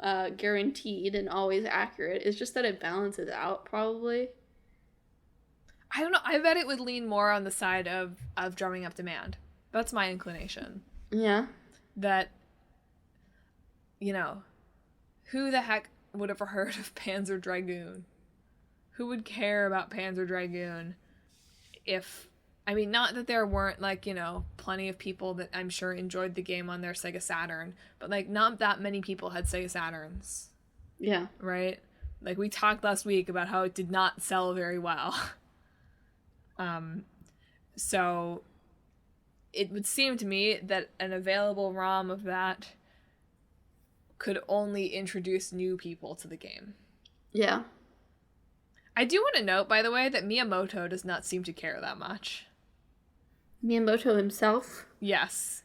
guaranteed and always accurate, is just that it balances out, probably. I don't know. I bet it would lean more on the side of drumming up demand. That's my inclination. Yeah. That, who the heck would have heard of Panzer Dragoon? Who would care about Panzer Dragoon if... I mean, not that there weren't, like, plenty of people that I'm sure enjoyed the game on their Sega Saturn, but, like, not that many people had Sega Saturns. Yeah. Right? Like, we talked last week about how it did not sell very well. So it would seem to me that an available ROM of that could only introduce new people to the game. Yeah. I do want to note, by the way, that Miyamoto does not seem to care that much. Miyamoto himself? Yes.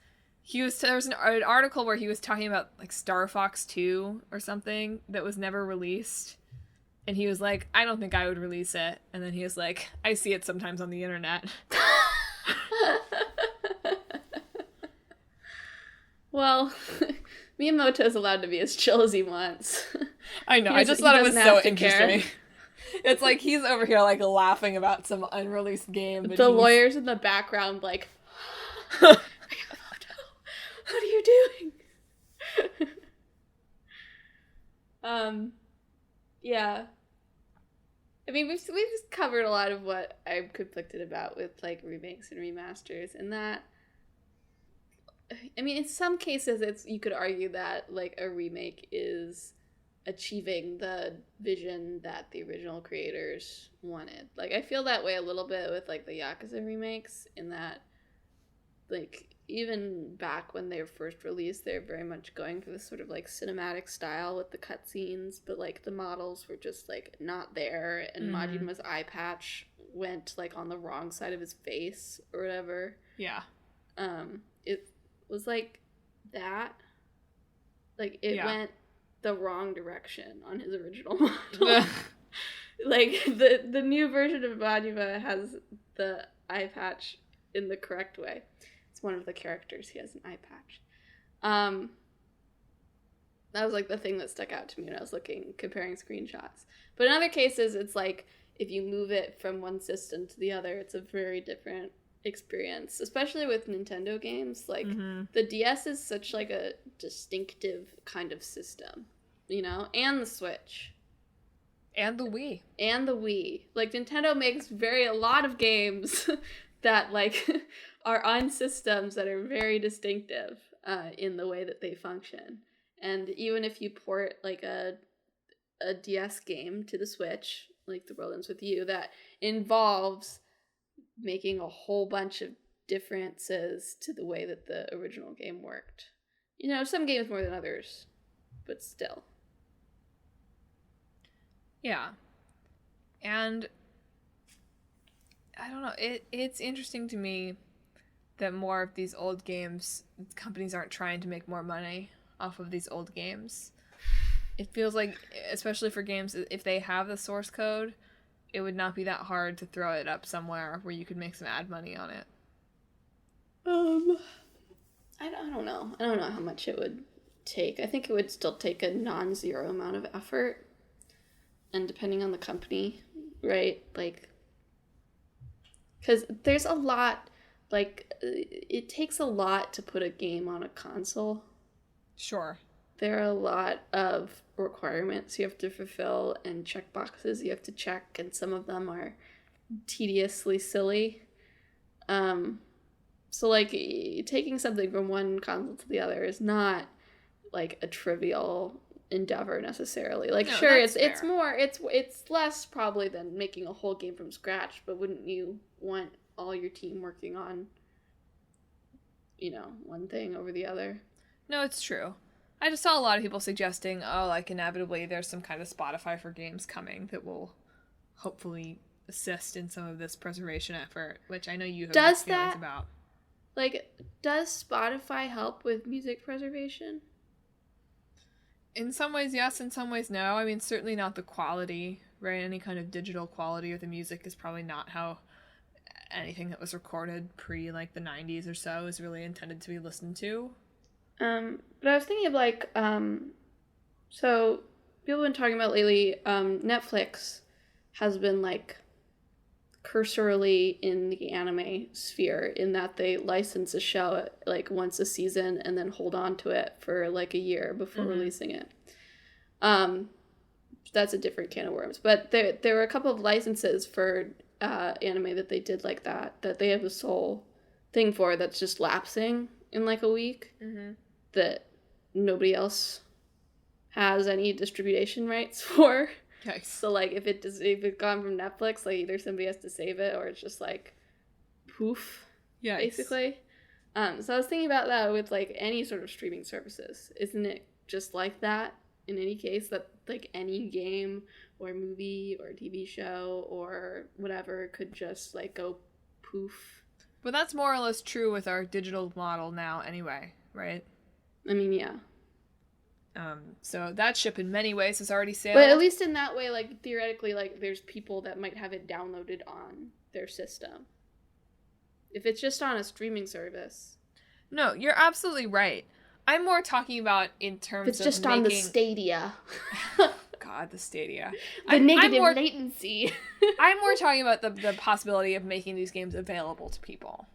There was an article where he was talking about, like, Star Fox 2 or something that was never released. And he was like, I don't think I would release it. And then he was like, I see it sometimes on the internet. Well, Miyamoto's allowed to be as chill as he wants. I know, I just thought it was so interesting. It's like he's over here, like, laughing about some unreleased game. But the lawyers in the background, like, Miyamoto, what are you doing? Yeah. I mean, we've just covered a lot of what I'm conflicted about with, like, remakes and remasters, and that... I mean, in some cases, you could argue that, like, a remake is achieving the vision that the original creators wanted. Like, I feel that way a little bit with, like, the Yakuza remakes, in that, like, even back when they were first released, they were very much going for this sort of, like, cinematic style with the cutscenes, but, like, the models were just, like, not there, and Majima's eye patch went, like, on the wrong side of his face, or whatever. Yeah. It was, like, that. Like, it went the wrong direction on his original model. Like, the new version of Majima has the eye patch in the correct way. It's one of the characters. He has an eye patch. That was, like, the thing that stuck out to me when I was comparing screenshots. But in other cases, it's like, if you move it from one system to the other, it's a very different experience, especially with Nintendo games. Like, the DS is such, like, a distinctive kind of system, you know? And the Switch. And the Wii. Like, Nintendo makes a lot of games that, like, are on systems that are very distinctive in the way that they function. And even if you port, like, a DS game to the Switch, like The World Ends With You, that involves making a whole bunch of differences to the way that the original game worked. You know, some games more than others, but still. Yeah. And I don't know, it's interesting to me that more of these old games, companies aren't trying to make more money off of these old games. It feels like, especially for games, if they have the source code, it would not be that hard to throw it up somewhere where you could make some ad money on it. I don't know. I don't know how much it would take. I think it would still take a non-zero amount of effort. And depending on the company, right? Like, because there's a lot, like, it takes a lot to put a game on a console. Sure. There are a lot of requirements you have to fulfill and checkboxes you have to check, and some of them are tediously silly. So, like, taking something from one console to the other is not, like, a trivial endeavor necessarily. Like, no, sure, it's less probably than making a whole game from scratch, but wouldn't you want all your team working on, you know, one thing over the other? No, it's true. I just saw a lot of people suggesting, like, inevitably there's some kind of Spotify for games coming that will hopefully assist in some of this preservation effort, which I know you have feelings about. Like, does Spotify help with music preservation? In some ways, yes. In some ways, no. I mean, certainly not the quality, right? Any kind of digital quality of the music is probably not how anything that was recorded pre, like, the 90s or so is really intended to be listened to. But I was thinking of, like, so people have been talking about lately, Netflix has been, like, cursorily in the anime sphere in that they license a show, like, once a season and then hold on to it for, like, a year before releasing it. That's a different can of worms. But there were a couple of licenses for anime that they did like that they have a sole thing for that's just lapsing in, like, a week. That nobody else has any distribution rights for. Yikes. So, like, if it's gone from Netflix, like, either somebody has to save it or it's just, like, poof, Yikes. Basically. So I was thinking about that with, like, any sort of streaming services. Isn't it just like that in any case, that, like, any game or movie or TV show or whatever could just, like, go poof? But that's more or less true with our digital model now anyway, right? I mean, yeah. So that ship in many ways has already sailed. But at least in that way, like, theoretically, like, there's people that might have it downloaded on their system. If it's just on a streaming service. No, you're absolutely right. I'm more talking about in terms of it's just on the Stadia. God, the Stadia. The negative latency. I'm more talking about the possibility of making these games available to people.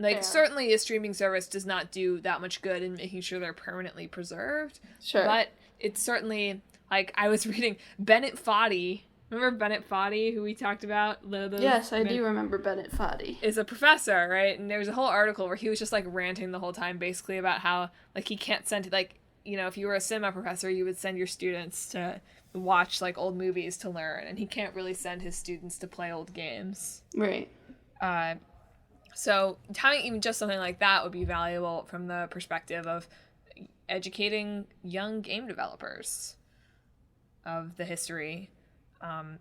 Like, certainly a streaming service does not do that much good in making sure they're permanently preserved. Sure. But it's certainly, like, I was reading Bennett Foddy. Remember Bennett Foddy, who we talked about? Yes, I do remember Bennett Foddy. Is a professor, right? And there was a whole article where he was just, like, ranting the whole time, basically, about how, like, he can't send, like, you know, if you were a cinema professor, you would send your students to watch, like, old movies to learn. And he can't really send his students to play old games. Right. So having even just something like that would be valuable from the perspective of educating young game developers of the history. And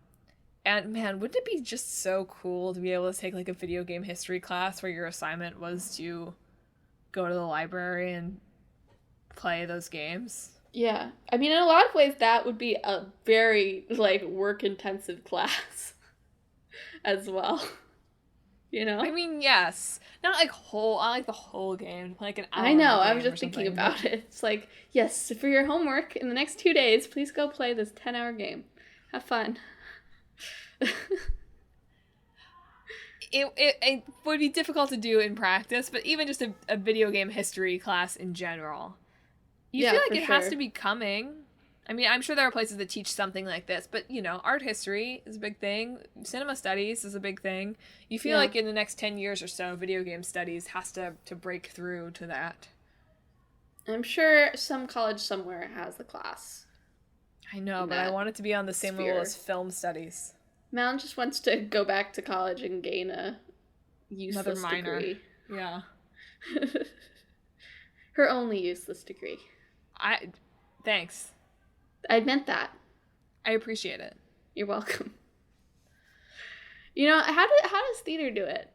man, wouldn't it be just so cool to be able to take, like, a video game history class where your assignment was to go to the library and play those games? Yeah. I mean, in a lot of ways, that would be a very, like, work-intensive class as well. You know? I mean, yes. Not like the whole game. Like an hour I know, of the I was game just or thinking something, about it. It's like, yes, for your homework in the next 2 days, please go play this 10-hour game. Have fun. It would be difficult to do in practice, but even just a video game history class in general. You feel like it has to be coming. I mean, I'm sure there are places that teach something like this, but, you know, art history is a big thing. Cinema studies is a big thing. You feel like in the next 10 years or so, video game studies has to break through to that. I'm sure some college somewhere has the class. I know, but I want it to be on the same level as film studies. Mal just wants to go back to college and gain a useless degree. Yeah. Her only useless degree. Thanks. I meant that. I appreciate it. You're welcome. You know, how does theater do it?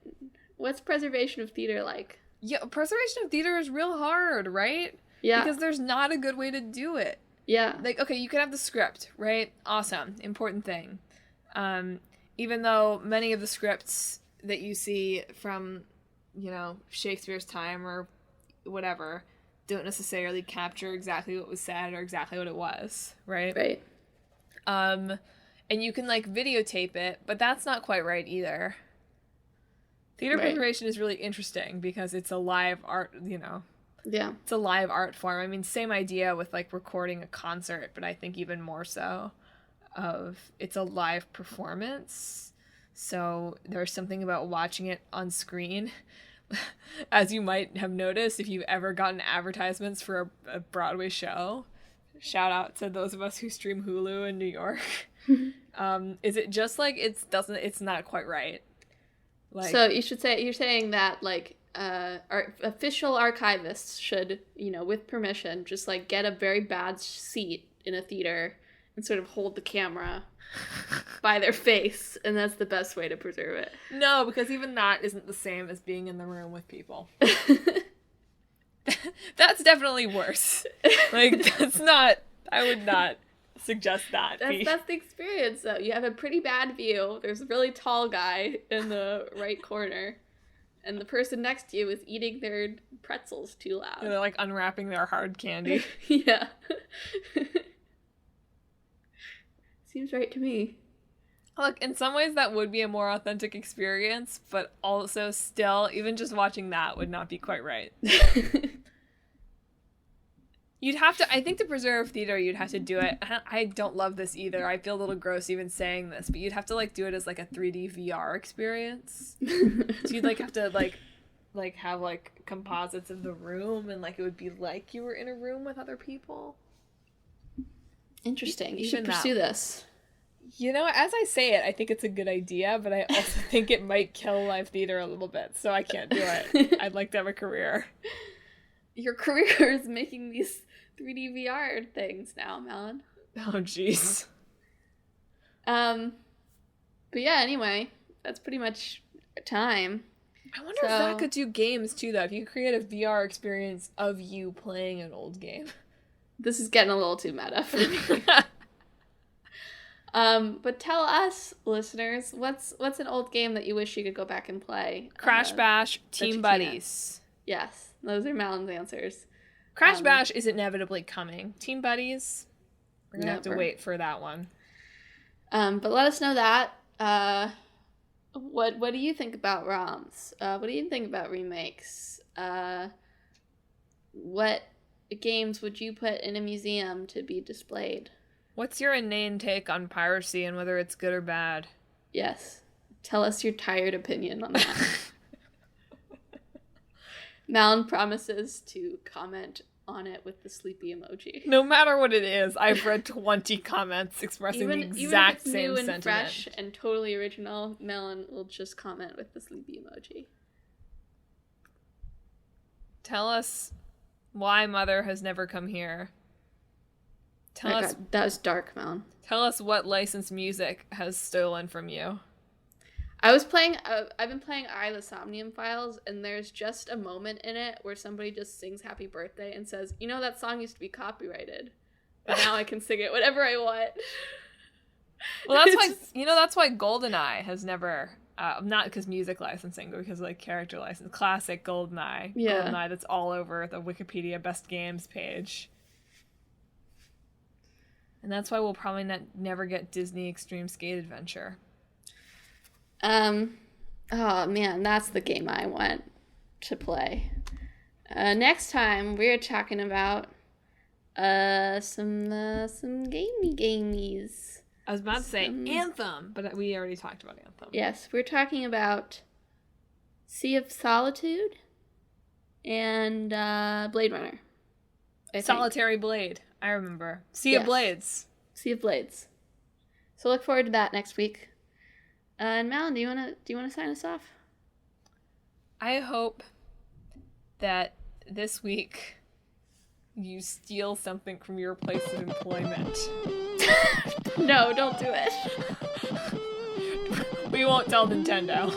What's preservation of theater like? Yeah, preservation of theater is real hard, right? Yeah. Because there's not a good way to do it. Yeah. Like, okay, you can have the script, right? Awesome. Important thing. Even though many of the scripts that you see from, you know, Shakespeare's time or whatever don't necessarily capture exactly what was said or exactly what it was, right? Right. And you can, like, videotape it, but that's not quite right either. Theater preservation is really interesting because it's a live art, you know. Yeah. It's a live art form. I mean, same idea with, like, recording a concert, but I think even more so of it's a live performance. So there's something about watching it on screen. As you might have noticed, if you've ever gotten advertisements for a Broadway show, shout out to those of us who stream Hulu in New York. Is it just like it's not quite right? Like, so you're saying that like our official archivists should, you know, with permission, just like get a very bad seat in a theater and sort of hold the camera by their face, and that's the best way to preserve it. No, because even that isn't the same as being in the room with people. That's definitely worse. Like, I would not suggest that. That's the experience, though. You have a pretty bad view. There's a really tall guy in the right corner, and the person next to you is eating their pretzels too loud. They're, like, unwrapping their hard candy. Yeah. Seems right to me. Look, in some ways that would be a more authentic experience, but also still, even just watching that would not be quite right. You'd have to, I think to preserve theater, you'd have to do it. I don't love this either. I feel a little gross even saying this, but you'd have to, like, do it as, like, a 3D VR experience. So you'd, like, have to, like have, like, composites of the room, and, like, it would be like you were in a room with other people. Interesting. You should pursue this. You know, as I say it, I think it's a good idea, but I also think it might kill live theater a little bit, so I can't do it. I'd like to have a career. Your career is making these 3D VR things now, Madelyn. Oh, jeez. But yeah, anyway, that's pretty much time. I wonder if that could do games, too, though. If you could create a VR experience of you playing an old game. This is getting a little too meta for me. But tell us, listeners, what's an old game that you wish you could go back and play? Crash Bash, Team Buddies. Yes, those are Madelyn's answers. Crash Bash is inevitably coming. Team Buddies, we're gonna have to wait for that one. But let us know that. What do you think about ROMs? What do you think about remakes? What games would you put in a museum to be displayed? What's your inane take on piracy and whether it's good or bad? Yes. Tell us your tired opinion on that. Madelyn promises to comment on it with the sleepy emoji. No matter what it is, I've read 20 comments expressing the exact same sentiment. Even if it's new and fresh and totally original, Madelyn will just comment with the sleepy emoji. Tell us why Mother has never come here. Tell us. God, that was dark, Madelyn. Tell us what licensed music has stolen from you. I've been playing the Somnium Files, and there's just a moment in it where somebody just sings Happy Birthday and says, you know, that song used to be copyrighted. And now I can sing it whatever I want. Well, that's why GoldenEye has never, not because music licensing, but because like character license, classic GoldenEye. Yeah. GoldenEye that's all over the Wikipedia Best Games page. And that's why we'll probably never get Disney Extreme Skate Adventure. Oh man, that's the game I want to play. Next time we're talking about some gamies. I was about to say Anthem, but we already talked about Anthem. Yes, we're talking about Sea of Solitude and Blade Runner. Solitary Blade. I remember. Sea of Blades. Sea of Blades. So look forward to that next week. And Madelyn, do you wanna sign us off? I hope that this week you steal something from your place of employment. No, don't do it. We won't tell Nintendo.